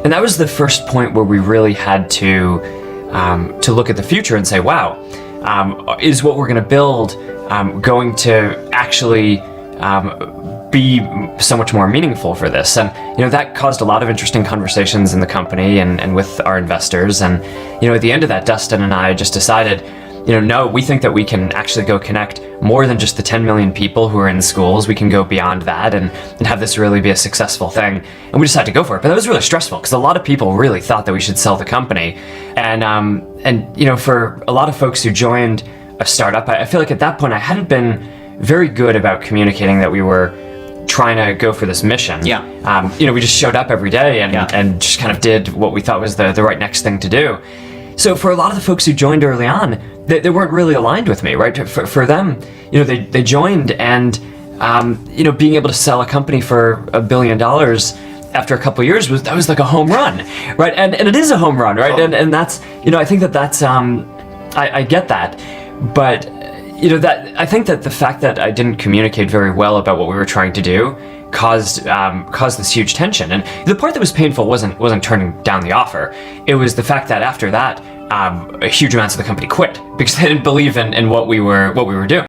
And that was the first point where we really had to look at the future and say, wow, is what we're going to build going to actually be so much more meaningful for this? And that caused a lot of interesting conversations in the company and with our investors. And at the end of that, Dustin and I just decided, no, we think that we can actually go connect more than just the 10 million people who are in schools. We can go beyond that and have this really be a successful thing. And we decided to go for it. But that was really stressful because a lot of people really thought that we should sell the company. And for a lot of folks who joined a startup, I feel like at that point I hadn't been very good about communicating that we were trying to go for this mission. Yeah. We just showed up every day and just kind of did what we thought was the right next thing to do. So for a lot of the folks who joined early on, they weren't really aligned with me, right? For them, they joined and, being able to sell a company for $1 billion after a couple of years was like a home run, right? And it is a home run, right? Oh. And that's, I think that's, I get that, but that I think that the fact that I didn't communicate very well about what we were trying to do caused this huge tension. And the part that was painful wasn't turning down the offer. It was the fact that after that, huge amounts of the company quit because they didn't believe in what we were doing.